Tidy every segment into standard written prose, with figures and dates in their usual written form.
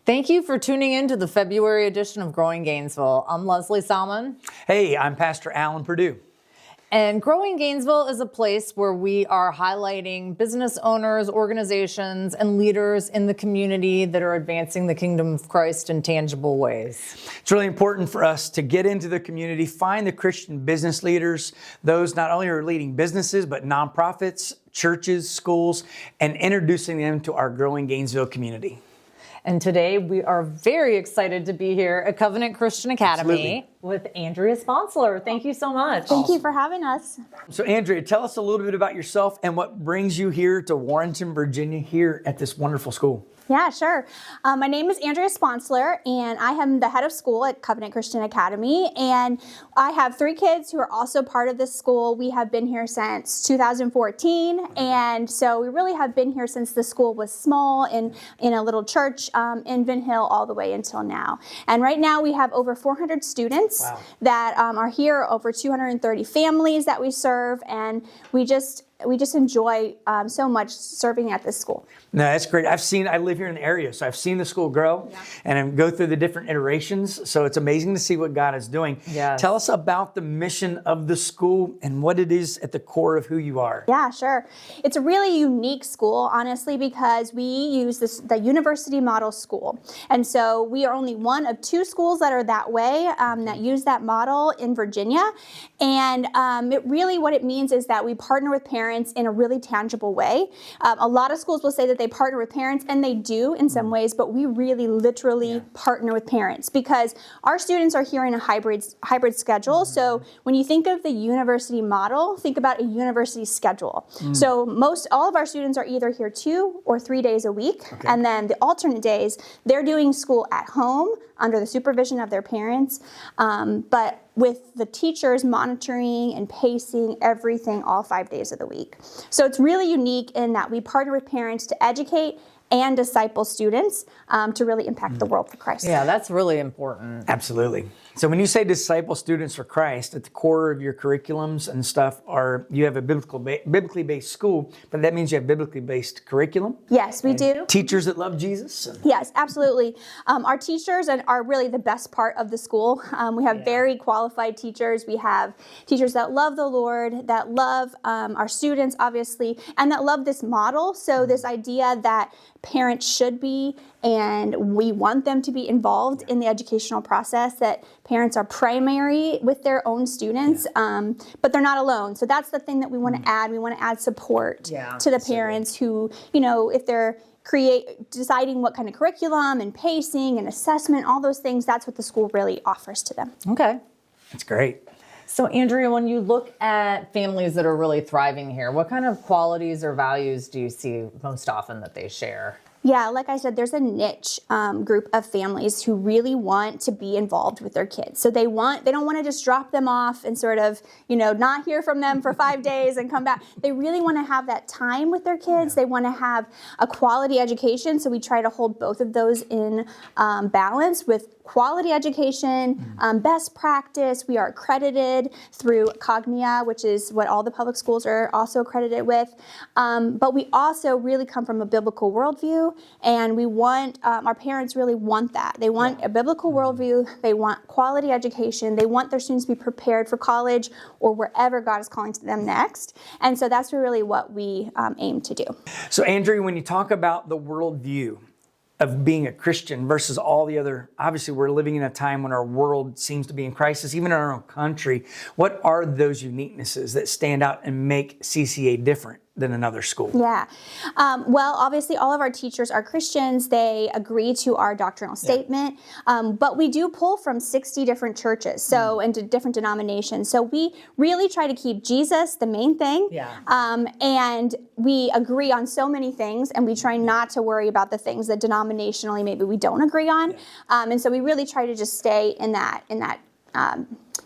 Thank you for tuning in to the February edition of Growing Gainesville. I'm Lesley Salman. Hey, I'm Pastor Alan Perdue. And Growing Gainesville is a place where we are highlighting business owners, organizations, and leaders in the community that are advancing the kingdom of Christ in tangible ways. It's really important for us to get into the community, find the Christian business leaders, those not only are leading businesses, but nonprofits, churches, schools, and introducing them to our Growing Gainesville community. And today we are very excited to be here at Covenant Christian Academy Absolutely. with Andrea Sponsler. Thank you so much. Thank you for having us. So Andrea, tell us a little bit about yourself and what brings you here to Warrenton, Virginia, here at this wonderful school. Yeah, sure. My name is Andrea Sponsler, and I am the head of school at Covenant Christian Academy. And I have 3 kids who are also part of this school. We have been here since 2014, and so we really have been here since the school was small in a little church in Vin Hill all the way until now. And right now we have over 400 students that are here, over 230 families that we serve, and we just enjoy so much serving at this school. No, that's great. I live here in the area, so I've seen the school grow and I go through the different iterations. So it's amazing to see what God is doing. Yes. Tell us about the mission of the school and what it is at the core of who you are. Yeah, sure. It's a really unique school, honestly, because we use the university model school. And so we are only one of 2 schools that are that way, that use that model in Virginia. And what it means is that we partner with parents in a really tangible way. A lot of schools will say that they partner with parents, and they do in some ways, but we really literally partner with parents because our students are here in a hybrid schedule. So when you think of the university model, think about a university schedule. So all of our students are either here 2 or 3 days a week, and then the alternate days, they're doing school at home under the supervision of their parents, but with the teachers monitoring and pacing everything all 5 days of the week. So it's really unique in that we partner with parents to educate and disciple students to really impact the world for Christ. Yeah, that's really important. Absolutely. So when you say disciple students for Christ, at the core of your curriculums and stuff you have a biblically based school, but that means you have biblically based curriculum? Yes, we do. Teachers that love Jesus? Yes, absolutely. Our teachers are really the best part of the school. We have very qualified teachers. We have teachers that love the Lord, that love our students, obviously, and that love this model. So this idea that parents should be, and we want them to be involved in the educational process, that parents are primary with their own students, but they're not alone. So that's the thing that we want to add. We want to add support to the parents who, if they're deciding what kind of curriculum and pacing and assessment, all those things, that's what the school really offers to them. Okay. That's great. So Andrea, when you look at families that are really thriving here, what kind of qualities or values do you see most often that they share? Yeah, like I said, there's a niche group of families who really want to be involved with their kids. So they don't want to just drop them off and sort of, not hear from them for 5 days and come back. They really want to have that time with their kids. They want to have a quality education. So we try to hold both of those in balance with quality education, best practice. We are accredited through Cognia, which is what all the public schools are also accredited with. But we also really come from a biblical worldview, and we want, our parents really want that. They want a biblical worldview. They want quality education. They want their students to be prepared for college or wherever God is calling to them next. And so that's really what we aim to do. So Andrea, when you talk about the worldview of being a Christian versus all the other, obviously we're living in a time when our world seems to be in crisis, even in our own country. What are those uniquenesses that stand out and make CCA different than another school? Yeah. Well, obviously, all of our teachers are Christians. They agree to our doctrinal statement. But we do pull from 60 different churches, and different denominations. So we really try to keep Jesus the main thing. And we agree on so many things, and we try not to worry about the things that denominationally maybe we don't agree on. And so we really try to just stay in that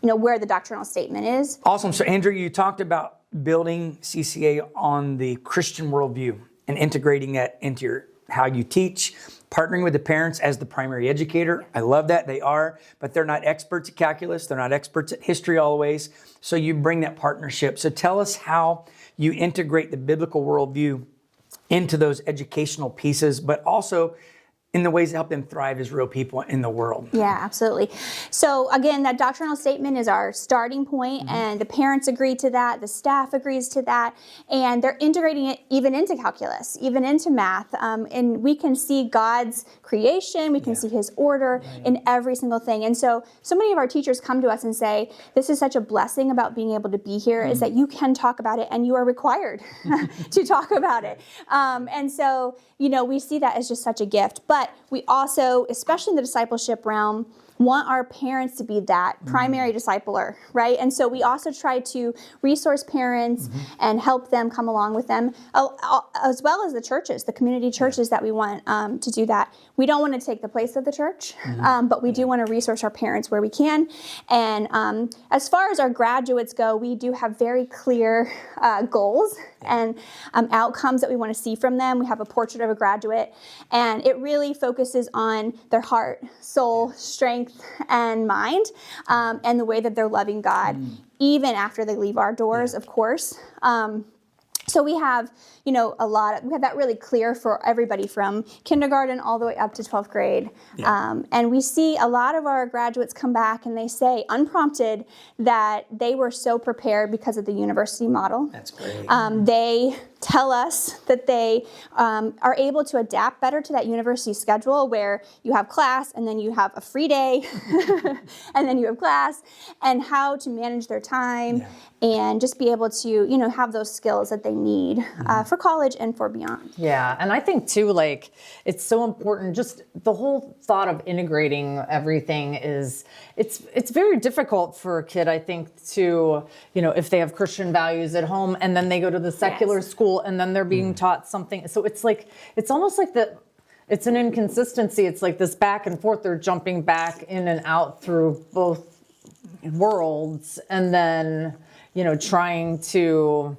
where the doctrinal statement is. Awesome. So Andrea, you talked about building CCA on the Christian worldview and integrating that into how you teach, partnering with the parents as the primary educator. I love that. They are, but they're not experts at calculus. They're not experts at history always. So you bring that partnership. So tell us how you integrate the biblical worldview into those educational pieces, but also in the ways that help them thrive as real people in the world. Yeah, absolutely. So again, that doctrinal statement is our starting point, and the parents agree to that, the staff agrees to that, and they're integrating it even into calculus, even into math. And we can see God's creation, we can see his order in every single thing. And so many of our teachers come to us and say, this is such a blessing about being able to be here, is that you can talk about it and you are required to talk about it. And so, we see that as just such a gift. But we also, especially in the discipleship realm, want our parents to be that primary discipler, right? And so we also try to resource parents and help them come along with them, as well as the churches, the community churches that we want to do that. We don't want to take the place of the church, but we do want to resource our parents where we can. And as far as our graduates go, we do have very clear goals and outcomes that we want to see from them. We have a portrait of a graduate, and it really focuses on their heart, soul, strength, and mind, and the way that they're loving God, even after they leave our doors, of course. So we have, we have that really clear for everybody from kindergarten all the way up to 12th grade. And we see a lot of our graduates come back and they say, unprompted, that they were so prepared because of the university model. That's great. They tell us that they are able to adapt better to that university schedule where you have class and then you have a free day and then you have class, and how to manage their time and just be able to, have those skills that they need for college and for beyond. Yeah, and I think too, it's so important, just the whole thought of integrating everything it's very difficult for a kid, I think, to, if they have Christian values at home and then they go to the secular school and then they're being taught something. So it's almost like it's an inconsistency. It's like this back and forth. They're jumping back in and out through both worlds and then, trying to,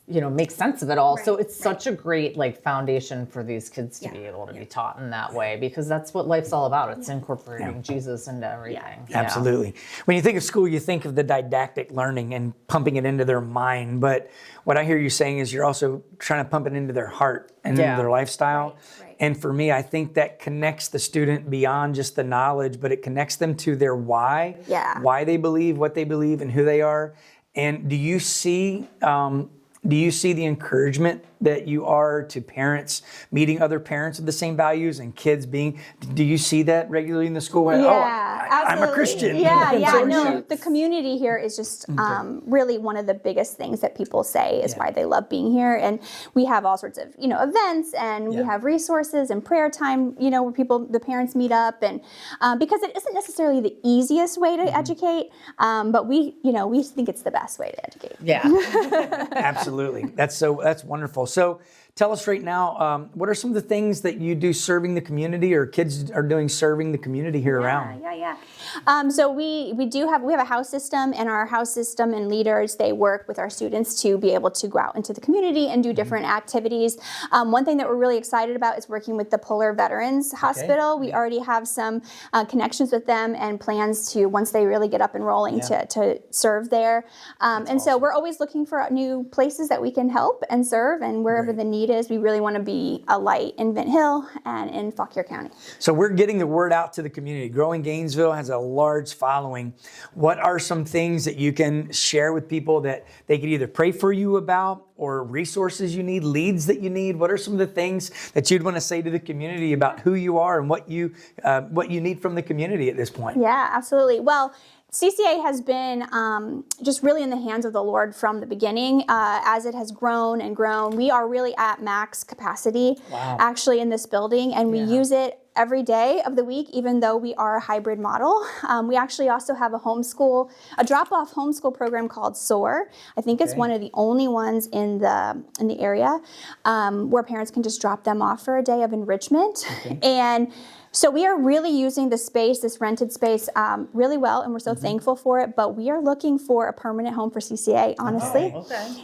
make sense of it all. So it's such a great foundation for these kids to be able to be taught in that way, because that's what life's all about. It's incorporating Jesus into everything. Yeah. Absolutely. When you think of school, you think of the didactic learning and pumping it into their mind. But what I hear you saying is you're also trying to pump it into their heart and into their lifestyle. Right. And for me, I think that connects the student beyond just the knowledge, but it connects them to their why, why they believe, what they believe, and who they are. And do you see the encouragement that you are to parents meeting other parents with the same values and kids do you see that regularly in the school? I'm a Christian. No, the community here is just really one of the biggest things that people say is why they love being here. And we have all sorts of, events, and we have resources and prayer time, where the parents meet up, and because it isn't necessarily the easiest way to educate, but we think it's the best way to educate. Yeah. Absolutely. That's wonderful. So tell us right now, what are some of the things that you do serving the community, or kids are doing serving the community here around? So we have a house system, and our house system and leaders, they work with our students to be able to go out into the community and do different activities. One thing that we're really excited about is working with the Polar Veterans Hospital. We already have some connections with them and plans to, once they really get up and rolling, to serve there. And so we're always looking for new places that we can help and serve, and wherever the need is, we really want to be a light in Vint Hill and in Fauquier County. So we're getting the word out to the community. Growing Gainesville has a large following. What are some things that you can share with people that they could either pray for you about, or resources you need, leads that you need? What are some of the things that you'd want to say to the community about who you are and what you need from the community at this point? Yeah, absolutely. Well, CCA has been just really in the hands of the Lord from the beginning. As it has grown and grown, we are really at max capacity actually in this building, and we use it every day of the week, even though we are a hybrid model. We actually also have a drop-off homeschool program called SOAR. I think it's one of the only ones in the area where parents can just drop them off for a day of enrichment. And so we are really using the space, this rented space, really well, and we're so thankful for it. But we are looking for a permanent home for CCA, honestly.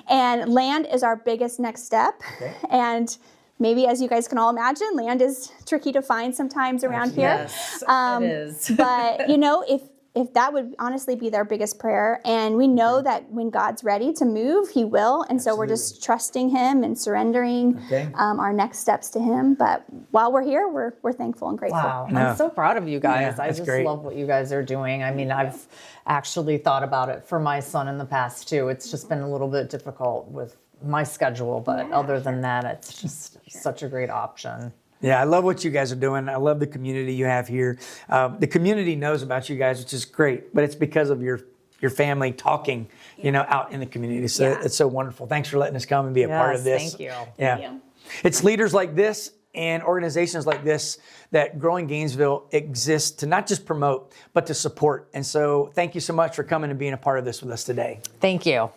And land is our biggest next step. And maybe, as you guys can all imagine, land is tricky to find sometimes around here. Yes, it is. But, if that would honestly be their biggest prayer. And we know that when God's ready to move, he will. And so we're just trusting him and surrendering our next steps to him. But while we're here, we're thankful and grateful. Wow. I'm so proud of you guys. Yeah, I just love what you guys are doing. I mean, I've actually thought about it for my son in the past too. It's just been a little bit difficult with my schedule, but other than that, it's just such a great option. Yeah, I love what you guys are doing. I love the community you have here. The community knows about you guys, which is great, but it's because of your family talking, out in the community. So it's so wonderful. Thanks for letting us come and be a part of this. Thank you. Yeah. Thank you. It's leaders like this and organizations like this that Growing Gainesville exists to not just promote, but to support. And so thank you so much for coming and being a part of this with us today. Thank you.